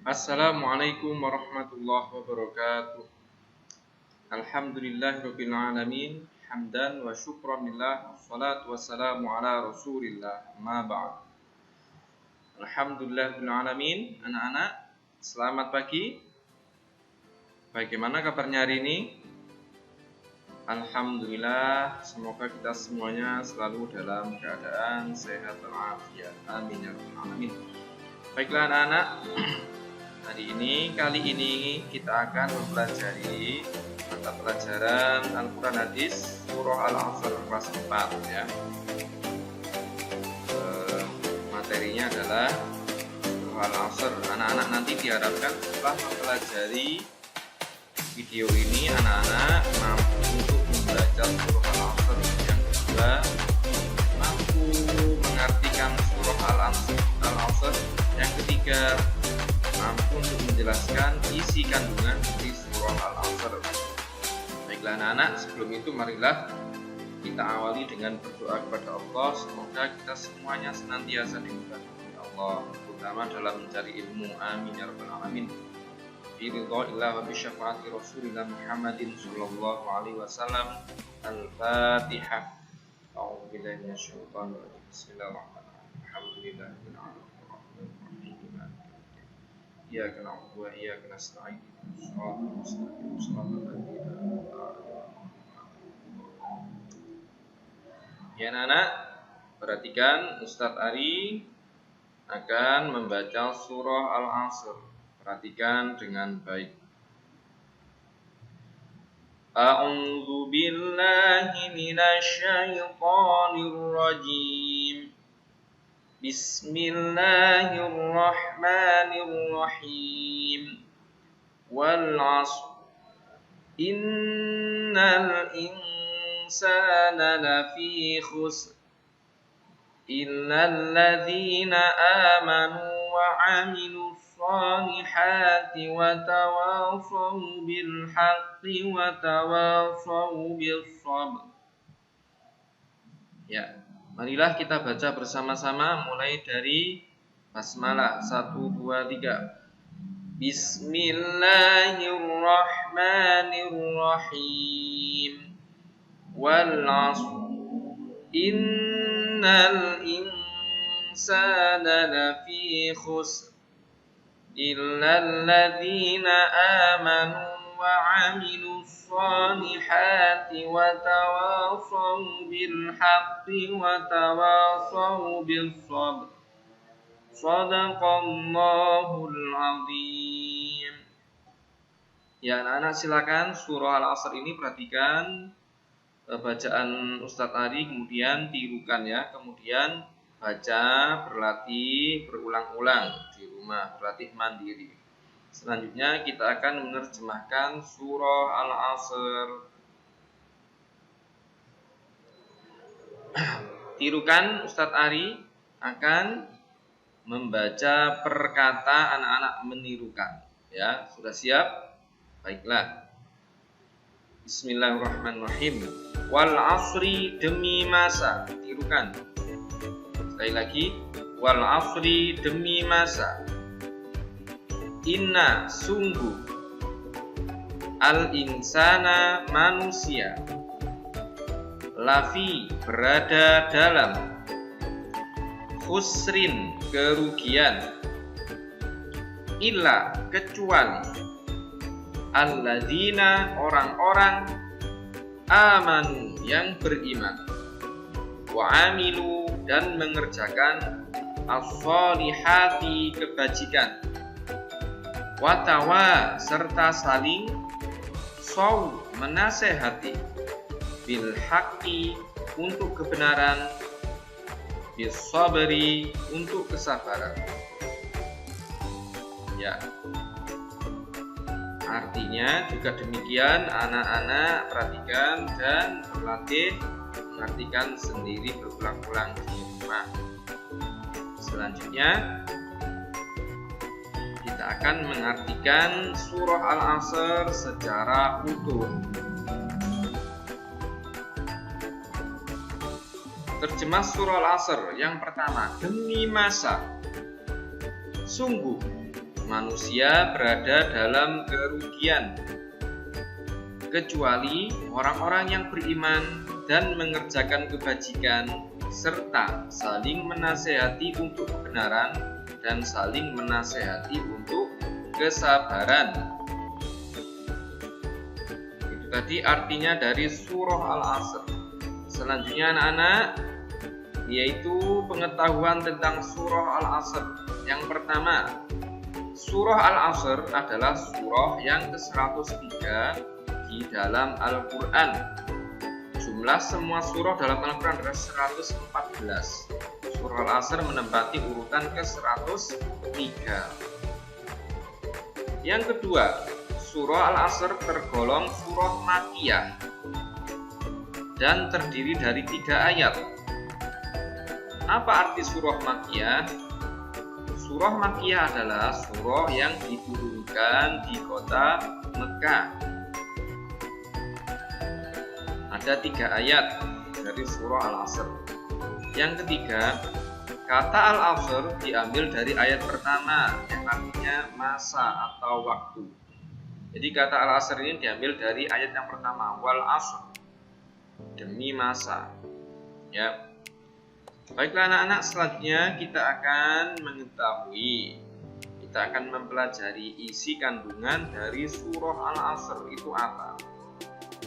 Assalamualaikum warahmatullahi wabarakatuh. Alhamdulillahirabbil alamin, hamdan wa syukran lillah, wassalatu wassalamu ala Rasulillah. Ma ba'd. Alhamdulillahirabbil alamin. Anak-anak, selamat pagi. Bagaimana kabarnya hari ini? Alhamdulillah, semoga kita semuanya selalu dalam keadaan sehat walafiat. Amin ya rabbal alamin. Baiklah anak-anak, kali ini kita akan mempelajari mata pelajaran Al-Quran Hadis Surah Al-Asr kelas 4 ya. Materinya adalah Surah Al-Asr. Anak-anak nanti diharapkan setelah mempelajari video ini anak-anak mampu untuk membaca Surah Al-Asr. Yang kedua, mampu mengartikan Surah Al-Asr. Yang ketiga, mampu untuk menjelaskan isi kandungan di Surah Al-Asr. Baiklah anak-anak, sebelum itu marilah kita awali dengan berdoa kepada Allah. Semoga kita semuanya senantiasa dimudahkan oleh Allah, terutama dalam mencari ilmu. Amin ya rabbal alamin. Biridha'illah wa bisyafaati Rasulillah Muhammadin sallallahu alaihi wasallam. Al-Fatihah. A'udzubillahi minasyaitonir rajim. Bismillahirrahmanirrahim. Alhamdulillahirabbil alamin. Iyyaka na'budu wa iyyaka nasta'in. Shiratal mustaqim. Shiratal ladzina an'amta 'alaihim. Ya anak-anak, perhatikan Ustadz Ari akan membaca surah Al-Asr. Perhatikan dengan baik. A'udzu billahi minasyaitonir rajim. Bismillahirrahmanirrahim. Wal 'ashr. Innal insana lafi khusr. Illal ladzina amanu wa 'amilus shalihati wa tawassaw bil haqqi wa tawassaw bis sabr. Ya. Marilah kita baca bersama-sama mulai dari basmalah 1, 2, 3. Bismillahirrahmanirrahim. Wal 'ashr. Innal insana lafi khusr. Illal ladzina amanu wa 'amilus salihati wa tawassaw bil haqqi wa tawassaw bis sabr. Shadaqallahul azim. Ya anak-anak, silakan surah Al-Asr ini perhatikan bacaan Ustadz Ari, kemudian tirukan ya, kemudian baca, berlatih berulang-ulang di rumah, berlatih mandiri. Selanjutnya kita akan menerjemahkan surah Al-Asr. Tirukan, Ustadz Ari akan membaca per kata, anak-anak menirukan. Ya, sudah siap? Baiklah. Bismillahirrahmanirrahim. Wal 'asri, demi masa. Tirukan. Sekali lagi. Wal 'asri, demi masa. Inna, sungguh. Al-insana, manusia. Lafi, berada dalam. Khusrin, kerugian. Illa, kecuali. Alladzina, orang-orang. Amanu, yang beriman. Wa amilu, dan mengerjakan. As-shalihati, kebajikan. Watawa, serta saling. Saw, menasehati. Bil haqqi, untuk kebenaran. Bis sabri, untuk kesabaran. Ya. Artinya juga demikian, anak-anak perhatikan dan berlatih mengartikan sendiri berulang-ulang di rumah. Selanjutnya kita akan mengartikan surah Al-Asr secara utuh. Terjemah surah Al-Asr yang pertama, demi masa, sungguh, manusia berada dalam kerugian kecuali orang-orang yang beriman dan mengerjakan kebajikan serta saling menasehati untuk kebenaran dan saling menasehati untuk kesabaran. Itu tadi artinya dari surah Al-Asr. Selanjutnya anak-anak, yaitu pengetahuan tentang surah Al-Asr. Yang pertama, surah Al-Asr adalah surah yang ke-103 di dalam Al-Quran. Jumlah semua surah dalam Al-Quran adalah 114. Surah Al-Asr menempati urutan ke-103. Yang kedua, surah Al-Asr tergolong surah Makkiyah dan terdiri dari 3 ayat. Apa arti surah Makkiyah? Surah Makkiyah adalah surah yang diturunkan di kota Mekah. Ada 3 ayat dari surah Al-Asr. Yang ketiga, kata Al-Asr diambil dari ayat pertama yang artinya masa atau waktu. Jadi kata Al-Asr ini diambil dari ayat yang pertama, wal asr, demi masa. Ya. Baiklah anak-anak, selanjutnya kita akan mempelajari isi kandungan dari surah Al-Asr itu apa.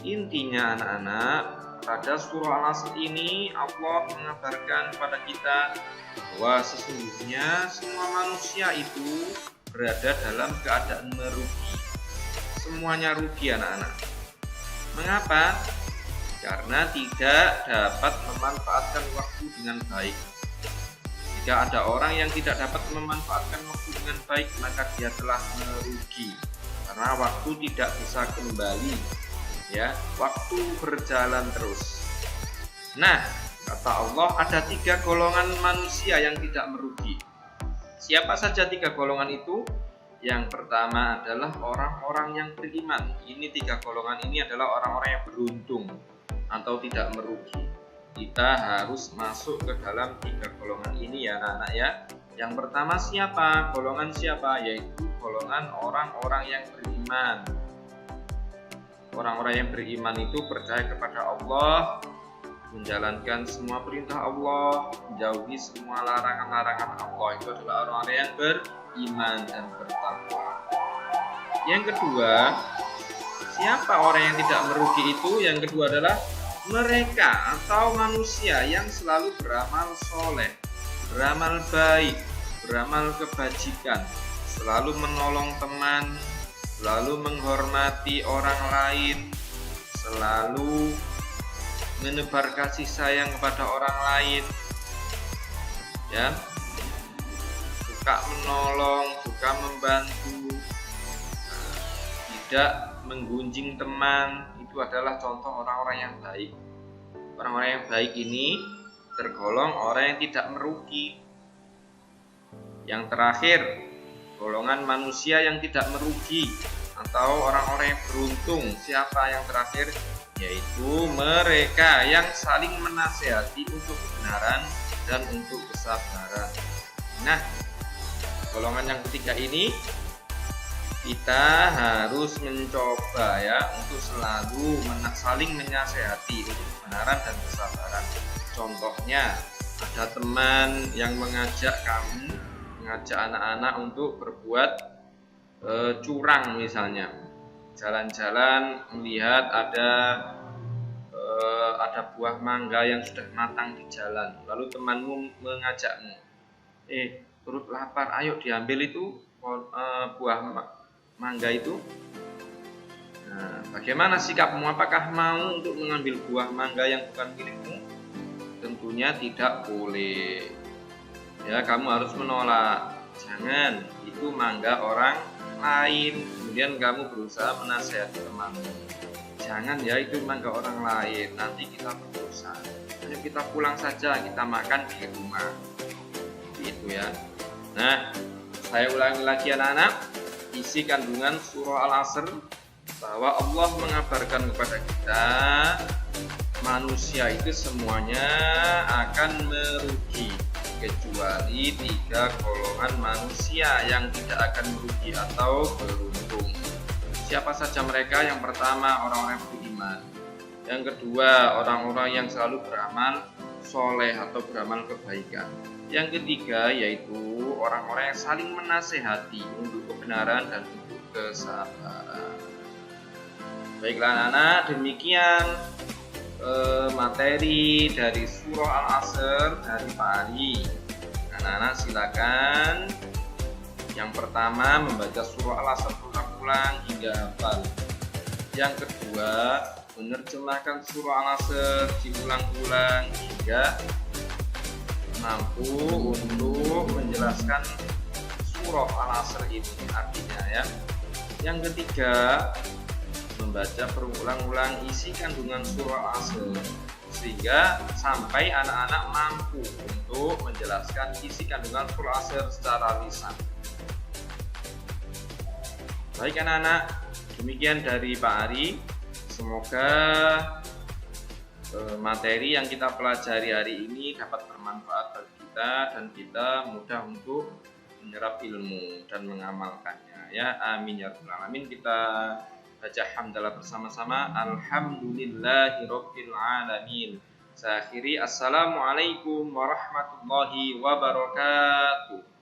Intinya anak-anak, pada surah Al-Asr ini Allah mengabarkan kepada kita bahwa sesungguhnya semua manusia itu berada dalam keadaan merugi. Semuanya rugi anak-anak. Mengapa? Karena tidak dapat memanfaatkan waktu dengan baik. Jika ada orang yang tidak dapat memanfaatkan waktu dengan baik, maka dia telah merugi. Karena waktu tidak bisa kembali. Ya, waktu berjalan terus. Nah, kata Allah, ada 3 golongan manusia yang tidak merugi. Siapa saja 3 golongan itu? Yang pertama adalah orang-orang yang beriman. Ini 3 golongan ini adalah orang-orang yang beruntung atau tidak merugi. Kita harus masuk ke dalam 3 golongan ini ya anak-anak ya. Yang pertama siapa? Golongan siapa? Yaitu golongan orang-orang yang beriman. Orang-orang yang beriman itu percaya kepada Allah, menjalankan semua perintah Allah, menjauhi semua larangan-larangan Allah. Itu adalah orang-orang yang beriman dan bertakwa. Yang kedua, siapa orang yang tidak merugi itu? Yang kedua adalah mereka atau manusia yang selalu beramal soleh, beramal baik, beramal kebajikan, selalu menolong teman, selalu menghormati orang lain, selalu menebar kasih sayang kepada orang lain, ya, suka menolong, suka membantu, tidak menggunjing teman. Itu adalah contoh orang-orang yang baik. Orang-orang yang baik ini tergolong orang yang tidak merugi. Yang terakhir, golongan manusia yang tidak merugi atau orang-orang yang beruntung. Siapa yang terakhir? Yaitu mereka yang saling menasehati untuk kebenaran dan untuk kesabaran. Nah, golongan yang ketiga ini kita harus mencoba ya untuk selalu saling menasehati untuk kebenaran dan kesabaran. Contohnya, ada teman yang mengajak anak-anak untuk berbuat curang misalnya, jalan-jalan melihat ada buah mangga yang sudah matang di jalan, lalu temanmu mengajakmu, perut lapar, ayo diambil itu buah mangga itu. Nah, bagaimana sikapmu? Apakah mau untuk mengambil buah mangga yang bukan milikmu? Tentunya tidak boleh. Ya, kamu harus menolak. Jangan, itu mangga orang lain. Kemudian kamu berusaha menasihati temanmu. Jangan ya, itu mangga orang lain. Nanti kita berdosa. Ayo kita pulang saja, kita makan di rumah. Gitu ya. Nah, saya ulangi lagi anak-anak, isi kandungan surah Al-Asr bahwa Allah mengabarkan kepada kita manusia itu semuanya akan merugi. kecuali 3 golongan manusia yang tidak akan merugi atau beruntung. Siapa saja mereka? Yang pertama, orang-orang yang beriman. Yang kedua, orang-orang yang selalu beramal soleh atau beramal kebaikan. Yang ketiga, yaitu orang-orang yang saling menasehati untuk kebenaran dan untuk kesabaran. Baiklah anak-anak, demikian materi dari surah Al-Asr dari Pak Ari. Anak-anak silakan. Yang pertama, membaca surah Al-Asr ulang-ulang hingga hafal. Yang kedua, menerjemahkan surah Al-Asr diulang-ulang hingga mampu untuk menjelaskan surah Al-Asr ini artinya ya. Yang ketiga, membaca berulang-ulang isi kandungan surah Al-Asr sehingga sampai anak-anak mampu untuk menjelaskan isi kandungan surah Al-Asr secara lisan. Baik anak-anak, demikian dari Pak Ari. Semoga materi yang kita pelajari hari ini dapat bermanfaat bagi kita dan kita mudah untuk menyerap ilmu dan mengamalkannya ya. Amin ya rabbal alamin. Kita baca hamdalah bersama-sama. Alhamdulillahirabbil alamin. Saya akhiri, assalamualaikum warahmatullahi wabarakatuh.